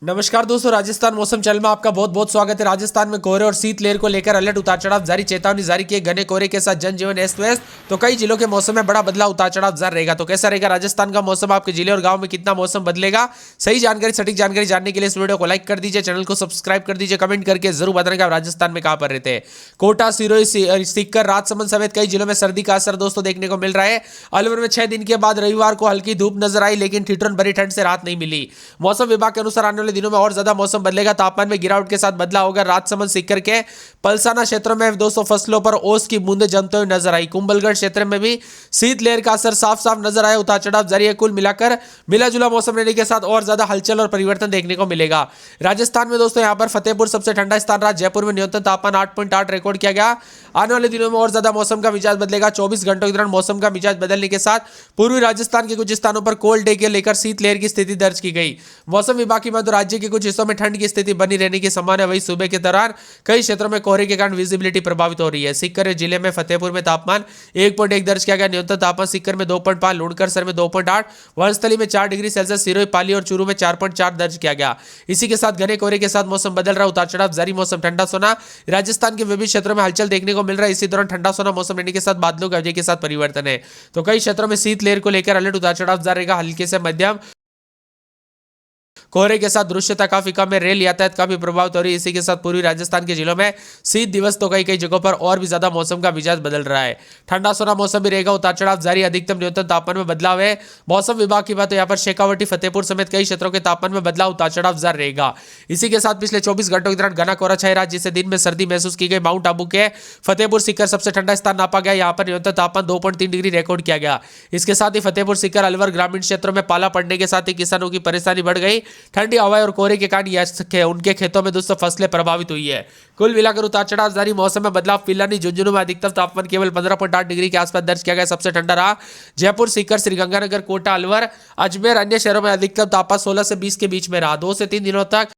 नमस्कार दोस्तों, राजस्थान मौसम चैनल में आपका बहुत बहुत स्वागत है। राजस्थान में कोहरे और शीतलहर को लेकर अलर्ट, उतार चढ़ाव जारी, चेतावनी जारी की। घने कोहरे के साथ जनजीवन अस्त व्यस्त, तो कई जिलों के मौसम में बड़ा बदलाव, उतार चढ़ाव जारी रहेगा। तो कैसा रहेगा राजस्थान का मौसम, आपके जिले और गांव में कितना मौसम बदलेगा, सही जानकारी, सटीक जानकारी जानने के लिए इस वीडियो को लाइक कर दीजिए, चैनल को सब्सक्राइब कर दीजिए, कमेंट करके जरूर बताएं कि आप राजस्थान में कहां पर रहते हैं। कोटा, सिरोही, सीकर, राजसमंद समेत कई जिलों में सर्दी का असर दोस्तों देखने को मिल रहा है। अलवर में 6 दिन के बाद रविवार को हल्की धूप नजर आई, लेकिन ठिठुरन भरी ठंड से राहत नहीं मिली। मौसम विभाग के अनुसार आने वाले दिनों में और ज्यादा मौसम बदलेगा, तापमान में गिरावट के साथ बदलाव होगा। राजसमंद, सीकर के पलसाना क्षेत्रों में दोस्तों फसलों पर ओस की बूंदें जमते हुए नजर आई। कुंभलगढ़ क्षेत्र में भी शीतलहर का असर साफ साफ नजर आया, उतार चढ़ाव जारी है। कुल मिलाकर मिला जुला मौसम रहने के साथ और ज्यादा हलचल और परिवर्तन देखने को मिलेगा। राजस्थान में दोस्तों यहां पर फतेहपुर सबसे ठंडा स्थान रहा। जयपुर में न्यूनतम तापमान 8.8 रिकॉर्ड किया गया। आने वाले दिनों में और ज्यादा मौसम का मिजाज बदलेगा। 24 घंटों के दौरान मौसम का मिजाज बदलने के साथ पूर्वी राजस्थान के कुछ स्थानों पर कोल्ड डे के लेकर शीतलहर की स्थिति दर्ज की गई। मौसम विभाग की मध्य राज्य के कुछ हिस्सों में ठंड की स्थिति बनी रहने की संभावना है। वहीं सुबह के दौरान कई क्षेत्रों में कोहरे के कारण विजिबिलिटी प्रभावित हो रही है। सीकर जिले में फतेहपुर में तापमान 1.1 दर्ज किया गया। न्यूनतम तापमान सीकर में 2.5, लुणकरसर में 2.8, वनस्थली में 4 डिग्री सेल्सियस, सिरोही, पाली और चूरू में 4.4 दर्ज किया गया। इसी के साथ घने कोहरे के साथ मौसम बदल रहा, उतार चढ़ाव जारी, मौसम ठंडा सोना। राजस्थान के विभिन्न क्षेत्रों में हलचल देखने को मिल रहा है। इसी दौरान ठंडा सोना मौसम रहने के साथ बादलों की अवधि के साथ परिवर्तन है। तो कई क्षेत्रों में शीतलहर को लेकर अलर्ट, उतार चढ़ाव जारी रहेगा। हल्के से मध्यम कोहरे के साथ दृश्यता काफी कम है। रेल यातायात काफी प्रभावित हो रही है। इसी के साथ पूर्वी राजस्थान के जिलों में शीत दिवस, तो कई जगहों पर और भी ज्यादा मौसम का मिजाज बदल रहा है। ठंडा सोना मौसम भी रहेगा, उतार चढ़ाव जारी। अधिकतम न्यूनतम तापमान में बदलाव है। मौसम विभाग की बात तो यहाँ पर शेखावटी, फतेहपुर समेत कई क्षेत्रों के तापमान में बदलाव, उतार चढ़ाव जारी रहेगा। इसी के साथ पिछले 24 घंटों के दौरान घना कोहरा छाया रहा, जिससे दिन में सर्दी महसूस की गई। माउंट आबू के फतेहपुर सीकर सबसे ठंडा स्थान नापा गया। यहाँ पर न्यूनतम तापमान 2.3 डिग्री रिकॉर्ड किया गया। इसके साथ ही फतेहपुर, सीकर, अलवर ग्रामीण क्षेत्रों में पाला पड़ने के साथ ही किसानों की परेशानी बढ़ गई। ठंडी हवाएं और कोहरे के कारण उनके खेतों में दोस्तों फसलें प्रभावित हुई है। कुल मिलाकर उतार चढ़ाव जारी, मौसम में बदलाव। पिलानी, झुंझुनू में अधिकतम तापमान केवल 15.8 डिग्री के आसपास दर्ज किया गया, सबसे ठंडा रहा। जयपुर, सीकर, श्रीगंगानगर, कोटा, अलवर, अजमेर, अन्य शहरों में अधिकतम तापमान 16 से 20 के बीच में रहा। 2 से 3 दिनों तक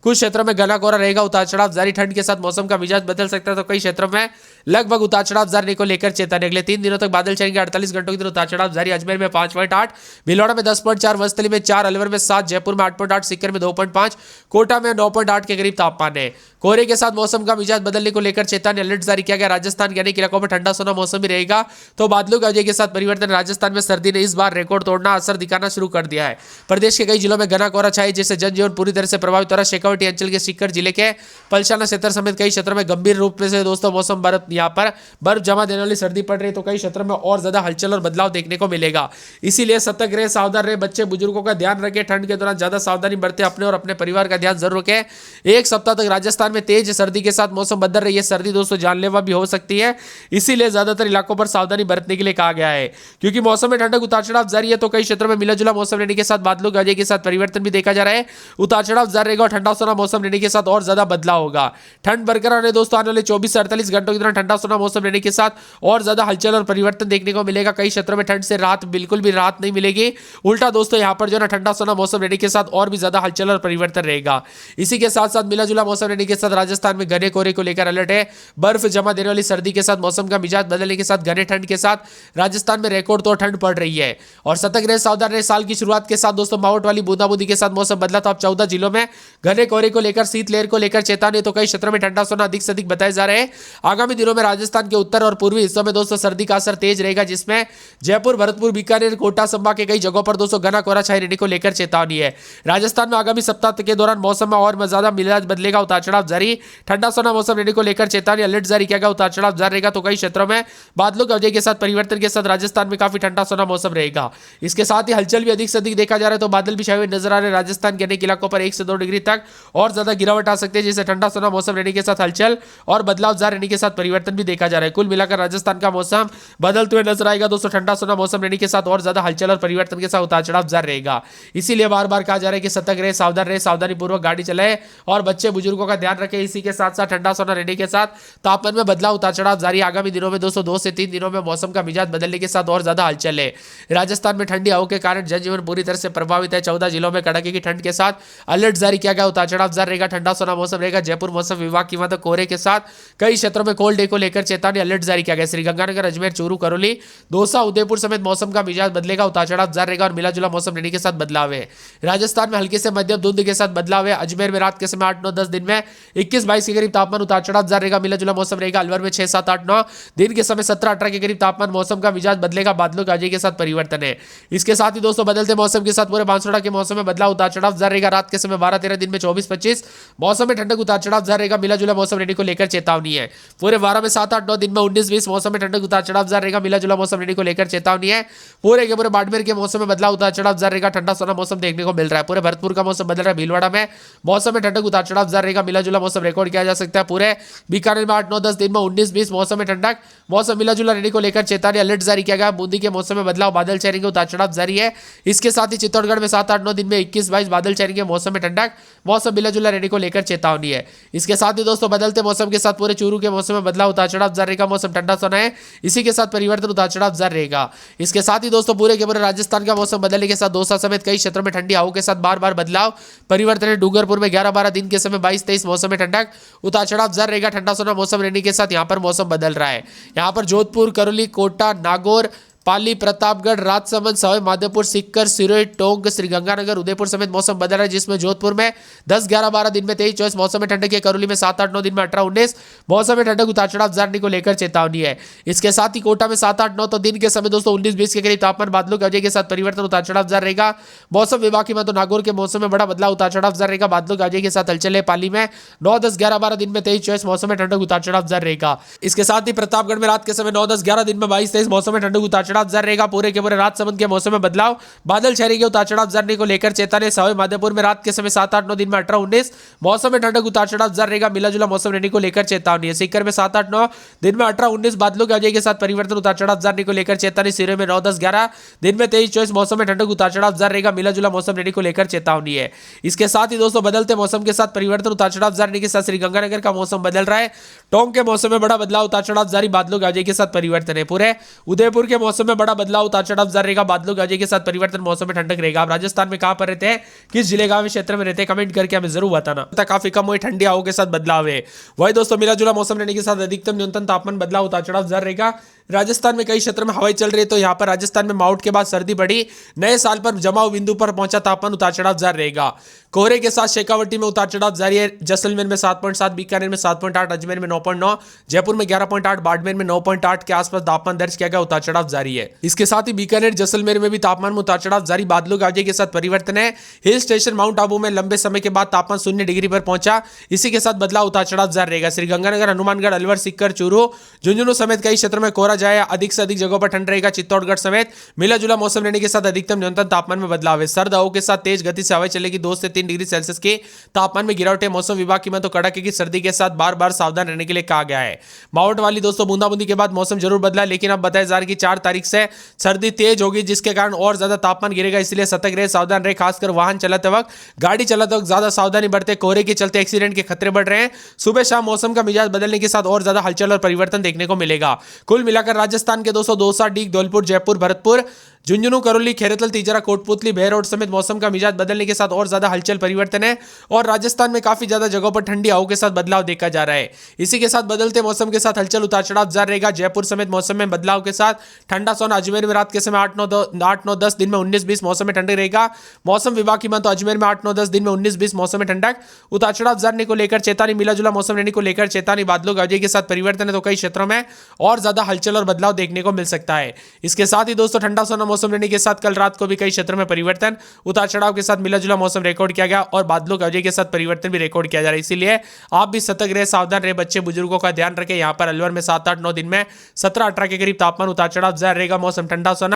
कुछ क्षेत्रों में घना कोहरा रहेगा, उतार चढ़ाव जारी। ठंड के साथ मौसम का मिजाज बदल सकता है, तो कई क्षेत्रों में लगभग उतार चढ़ाव जारी को लेकर चेतावनी। अगले 3 दिनों तक बादल चलेंगे। 48 घंटों के दिन उतार चढ़ाव जारी। अजमेर में 5.8, भिलवाड़ा में 10.4, वनस्थली में 4, अलवर में 7, जयपुर में 8.8, सीकर में 2.5, कोटा में 9.8 के करीब तापमान है। कोहरे के साथ मौसम का मिजाज बदलने को लेकर चेतावनी, अलर्ट जारी किया गया। राजस्थान के अनेक इलाकों में ठंडा सोना मौसम भी रहेगा, तो बादलों की वजह के साथ परिवर्तन। राजस्थान में सर्दी ने इस बार रिकॉर्ड तोड़ना, असर दिखाना शुरू कर दिया है। प्रदेश के कई जिलों में घना कोहरा छाया, जिससे जनजीवन पूरी तरह से प्रभावित हो रहा है। शेखावटी अंचल के सीकर जिले के पलसाना क्षेत्र समेत कई क्षेत्रों में गंभीर रूप से दोस्तों मौसम यहाँ पर बर्फ जमा देने वाली सर्दी पड़ रही है, तो कई क्षेत्रों में और ज्यादा हलचल और बदलाव देखने को मिलेगा। इसीलिए सतर्क रहे, सावधान रहे, बच्चे बुजुर्गों का ध्यान रखें। ठंड के दौरान ज्यादा सावधानी बरते, अपने और अपने परिवार का ध्यान जरूर रखें। एक सप्ताह तक राजस्थान में तेज सर्दी के साथ मौसम बदल रही है। सर्दी दोस्तों जानलेवा भी हो सकती है, इसीलिए ज्यादातर इलाकों पर सावधानी बरतने के लिए कहा गया है। क्योंकि मौसम में ठंडक, उतार चढ़ाव जारी है, तो कई क्षेत्रों में मिला जुला मौसम रहने के साथ बादलों की वजह के साथ परिवर्तन भी देखा जा रहा है। उतार चढ़ाव जारी रहेगा और ठंडा सोना मौसम रहने के साथ और ज्यादा बदलाव होगा। ठंड बरकरार है दोस्तों। आने वाले 24 से 48 घंटों के दौरान ठंडा सोना मौसम रहने के साथ और ज्यादा हलचल और परिवर्तन देखने को मिलेगा। कई क्षेत्रों में ठंड से राहत, बिल्कुल भी राहत नहीं मिलेगी। उल्टा दोस्तों यहां पर जो ना ठंडा सोना मौसम रहने के साथ और भी ज्यादा हलचल और परिवर्तन रहेगा। इसी के साथ साथ मिला जुला मौसम रहने के साथ राजस्थान में घने कोहरे को लेकर अलर्ट है। बर्फ जमा देने वाली सर्दी के साथ मौसम का मिजाज बदलने के साथ घने ठंड के साथ राजस्थान में रिकॉर्ड तोड़ ठंड पड़ रही है। और सतर्क रहे, सावधान रहे। साल की शुरुआत के साथ दोस्तों मावट वाली बूंदाबूंदी के साथ मौसम बदला, तो अब 14 जिलों में घने कोहरे को लेकर, शीतलहर को लेकर चेतावनी, तो कई क्षेत्रों में ठंडा सोना अधिक से अधिक बताए जा रहे हैं। आगामी दिनों में राजस्थान के उत्तर और पूर्वी हिस्सों में दोस्तों सर्दी का असर तेज रहेगा, जिसमें जयपुर, भरतपुर, बीकानेर, कोटा संभाग के कई जगहों पर दोस्तों घना कोहरा छाए रहने को लेकर चेतावनी है। राजस्थान में आगामी सप्ताह के दौरान मौसम में और ज्यादा मिजाज बदलेगा, उतार चढ़ाव जारी। ठंडा सोना मौसम रहने को लेकर चेतावनी, अलर्ट जारी किया गया, उतार चढ़ाव जारी रहेगा, तो कई क्षेत्रों में बादलों की वजह के साथ परिवर्तन के साथ राजस्थान में काफी ठंडा सोना मौसम रहेगा। इसके साथ ही हलचल भी अधिक से अधिक देखा जा रहा है, तो बादल भी छाए हुए नजर आ रहे हैं। राजस्थान के अनेक इलाकों पर 1 से 2 डिग्री तक और ज्यादा गिरावट आ सकती है, जिससे ठंडा सोना मौसम रहने के साथ हलचल और बदलाव जारी रहने के साथ परिवर्तन भी देखा जा रहा है। कुल मिलाकर राजस्थान का मौसम बदलते हुए नजर आएगा दोस्तों। ठंडा सोना मौसम रहने के साथ और ज्यादा हलचल और परिवर्तन के साथ उतार चढ़ाव जारी रहेगा। इसीलिए बार बार कहा जा रहा है कि सतर्क रहे, सावधान रहे, सावधानी पूर्वक गाड़ी चलाए और बच्चे बुजुर्गों का ध्यान रखें। इसी के साथ साथ ठंडा सोना रहने के साथ तापमान में बदलाव, उतार चढ़ाव जारी। आगामी दिनों में दोस्तों 2 से 3 दिनों में मौसम का मिजाज बदलने के साथ और ज्यादा हलचल है। राजस्थान में ठंडी हवाओं के कारण जनजीवन पूरी तरह से प्रभावित है। 14 जिलों में कड़ाके की ठंड के साथ अलर्ट जारी किया गया, उतार उतार चढ़ाव जारी रहेगा, ठंडा सोना मौसम रहेगा। जयपुर मौसम विभाग की मात्रा कोहरे के साथ कई क्षेत्रों में कोल्ड डे को लेकर चेतावनी अलर्ट जारी किया गया। श्रीगंगानगर, अजमेर, चूरू, करौली, दौसा, उदयपुर समेत मौसम का मिजाज बदलेगा, उतार चढ़ाव जारी रहेगा और मिला जुला मौसम रहने के साथ बदलाव है। राजस्थान में हल्के से मध्यम धुंध के साथ बदलाव है। अजमेर में रात के समय 8, 9, 10, दिन में 21-22 के करीब तापमान उतार चढ़ाव जारी रहेगा, मिला जुला मौसम रहेगा। अलवर में 6, 7, 8, 9, दिन के समय 17, 18 के करीब तापमान, मौसम का मिजाज बदलेगा, बादलों गाजी के साथ परिवर्तन है। इसके साथ ही दोस्तों बदलते मौसम के साथ पूरे बांसवाड़ा के मौसम में बदलाव, उतार चढ़ाव जारी रहेगा। रात के समय 12, 13, दिन में 24, 25 मौसम में ठंडक, उतार चढ़ाव जारी रहेगा, मिला जुला मौसम रहने को लेकर चेतावनी है। पूरे 12 में 7, 8, 9, दिन में 19, 20 मौसम में ठंडक, उतार चढ़ाव जारी रहेगा, मिला जुला मौसम रहने को लेकर चेतावनी है। पूरे के पूरे बाड़मेर के मौसम में बदलाव, उतार चढ़ाव जारी रहेगा, ठंडा सोना मौसम देखने को मिल रहा है। पूरे भरतपुर का मौसम बदल रहा है। भीलवाड़ा में मौसम में ठंडक, उतार चढ़ाव जारी रहेगा, मिला जुला मौसम रिकॉर्ड किया जा सकता है। पूरे बीकानेर में 8, 9, 10, दिन में 19, 20 मौसम में ठंडक, मौसम मिला जुला रहने को लेकर चेतावनी अलर्ट जारी किया गया। बूंदी के मौसम में बदलाव, बादल चेहरेंगे, उतार चढ़ाव जारी है। इसके साथ ही चित्तौड़गढ़ में 7, 8, 9, दिन में 21, 22 बादल चेहरेंगे, मौसम में ठंडक, मौसम मिला जुला रहने को लेकर चेतावनी है। इसके साथ ही दोस्तों बदलते मौसम के साथ पूरे चूरू के मौसम में बदलाव, उतार चढ़ाव जारी रहेगा, मौसम ठंडा सोना है। इसी के साथ परिवर्तन, उतार चढ़ाव जारी रहेगा। इसके साथ ही दोस्तों पूरे के पूरे राजस्थान का मौसम बदलने के साथ दौसा समेत कई क्षेत्रों में ठंडी हवाओं के साथ बार बार बदलाव, परिवर्तन है। डूंगरपुर में 11, 12, दिन के समय 22, 23 मौसम में ठंडक, उतार चढ़ाव जारी रहेगा, ठंडा सोना मौसम रहने के साथ यहाँ पर मौसम बदल रहा है। यहाँ पर जोधपुर, करौली, कोटा, नागौर, पाली, प्रतापगढ़, राजसमंद, सवाई माधोपुर, सीकर, सिरोही, टोंक, श्रीगंगानगर, उदयपुर समेत मौसम बदल रहा है, जिसमें जोधपुर में 10, 11, 12, दिन में 23, 24 मौसम में ठंडक है। करौली में 7, 8, 9, दिन में 18, 19 मौसम में ठंडक, उतार चढ़ाव जारी को लेकर चेतावनी है। इसके साथ ही कोटा में 7, 8, 9 तो दिन के समय दोस्तों 19, 20 के करीब तापमान, बादलों की वजह के साथ परिवर्तन, उतार चढ़ाव जारी रहेगा। मौसम विभाग की मात्रा नागौर के मौसम में बड़ा बदलाव, उतार चढ़ाव जारी रहेगा, बादलों की वजह के साथ हलचल है। पाली में 9, 10, 11, 12, दिन में 23, 24 मौसम में ठंडक, उतार चढ़ाव जारी रहेगा। इसके साथ ही प्रतापगढ़ में रात के समय 9, 10, 11, दिन में 22, 23 मौसम में ठंडक, उतार चढ़ाव जारी रहेगा। पूरे के पूरे राजसमंद के मौसम में बदलाव, बादल छाएंगे, उतार चढ़ाव जारी को लेकर चेतावनी। सवाई माधोपुर में रात के समय 7, 8, 9, दिन में 18, 19 मौसम में ठंडक, उतार चढ़ाव जारी रहेगा, मिला जुला मौसम रहने को लेकर चेतावनी है। सीकर में 7, 8, 9, दिन में 18, 19 बादलों की वजह के साथ परिवर्तन, उतार चढ़ाव जारी को लेकर चेतावनी। सिरोही में 9, 10, 11, दिन में 23, 24 मौसम में ठंडक, उतार चढ़ाव जारी रहेगा, मिला जुला मौसम रहने को लेकर चेतावनी है। इसके साथ ही दोस्तों बदलते मौसम के साथ परिवर्तन, उतार चढ़ाव जारी के साथ श्रीगंगानगर का मौसम बदल रहा है। टोंक के मौसम में बड़ा बदलाव, उतार चढ़ाव जारी, बादलों की वजह के साथ परिवर्तन है। पूरे उदयपुर के मौसम में बड़ा बदलाव, उतार चढ़ाव जारी रहेगा, बादलों की वजह के साथ परिवर्तन, मौसम में ठंडक रहेगा। आप राजस्थान में कहां पर रहते हैं, किस जिले गांव क्षेत्र में रहते हैं, कमेंट करके हमें जरूर बताना। काफी कम हुई ठंडी हवाओं के साथ बदलाव है। वही दोस्तों मिला जुला मौसम रहने के साथ अधिकतम न्यूनतम तापमान बदलाव, उतार चढ़ाव जारी रहेगा। राजस्थान में कई क्षेत्र में हवाएं चल रही है, तो यहाँ पर राजस्थान में माउंट के बाद सर्दी बढ़ी, नए साल पर जमाव बिंदु पर पहुंचा तापमान, उतार चढ़ाव जारी रहेगा। कोहरे के साथ शेखावटी में उतार चढ़ाव जारी है। जैसलमेर में 7.7, बीकानेर में 7.8, अजमेर में 9.9, जयपुर में 11.8, बाड़मेर में 9.8 के आसपास तापमान दर्ज किया गया, उतार चढ़ाव जारी है। इसके साथ ही बीकानेर, जैसलमेर में भी तापमान में उतार चढ़ाव जारी, बादलों की वजह के साथ परिवर्तन है। हिल स्टेशन माउंट आबू में लंबे समय के बाद तापमान 0 डिग्री पर पहुंचा, इसी के साथ बदलाव, उतार चढ़ाव जारी रहेगा। श्रीगंगानगर, हनुमानगढ़, अलवर, सीकर, चूरू, झुंझुनू समेत कई क्षेत्रों में कोहरा जाए, अधिक से अधिक जगहों पर ठंड रहेगा। चित्तौड़गढ़ समेत मिला जुला मौसम रहने के साथ अधिकतम न्यूनतम तापमान में बदलाव है। सर्द हवाओं के साथ तेज गति से हवाएं चलेगी, 2 से 3 डिग्री सेल्सियस के तापमान में गिरावट है। मौसम विभाग की मात्रा कड़ाके की सर्दी के साथ बार बार सावधान रहने के लिए कहा गया है। माउंट वाली दोस्तों बूंदाबूंदी के बाद मौसम जरूर बदला, लेकिन अब बताया जा रहा है कि 4 तारीख से सर्दी तेज होगी, जिसके कारण और ज्यादा तापमान गिरेगा। इसलिए सतर्क रहे, सावधान रहे, खासकर वाहन चलाते वक्त, गाड़ी चलाते वक्त ज्यादा सावधानी बरते। कोहरे के चलते एक्सीडेंट के खतरे बढ़ रहे हैं। सुबह शाम मौसम का मिजाज बदलने के साथ और ज्यादा हलचल और परिवर्तन देखने को मिलेगा। कुल मिलाकर राजस्थान के दोस्तों दौसा, डीग, धौलपुर, जयपुर, भरतपुर, झुंझुनू, करौली, खेरतल, तिजरा, कोटपुतली, बहरोड समेत मौसम का मिजाज बदलने के साथ और ज्यादा हलचल परिवर्तन है और राजस्थान में काफी ज्यादा जगहों पर ठंडी हवाओं के साथ बदलाव देखा जा रहा है। इसी के साथ बदलते मौसम के साथ हलचल, उतार चढ़ाव जारी रहेगा। जयपुर समेत मौसम में बदलाव के साथ ठंडा सोना। अजमेर में रात के समय 8, 9, 10, दिन में 19, 20 मौसम में ठंडक रहेगा। मौसम विभाग की माने तो अजमेर में 8, 9, 10, दिन में 19, 20 मौसम में ठंडक, उतार चढ़ाव जारी को लेकर चेतावनी। मिला जुला मौसम रहने को लेकर चेतावनी, बादलों की वजह के साथ परिवर्तन है, तो कई क्षेत्रों में और ज्यादा हलचल और बदलाव देखने को मिल सकता है। इसके साथ ही दोस्तों ठंडा सोना मौसम रहने के साथ रात को भी कई क्षेत्रों में परिवर्तन, उतार चढ़ाव के साथ मिला जुला मौसम रिकॉर्ड किया गया और बादलों की वजह के साथ परिवर्तन भी रिकॉर्ड किया जा रहा है। इसीलिए आप भी सतर्क रहे, सावधान रहे, बच्चे बुजुर्गों का ध्यान रखें। यहां पर अलवर में 7, 8, 9 दिन में 17, 18 के करीब तापमान, उतार चढ़ाव जारी रहेगा। मौसम ठंडा सोना।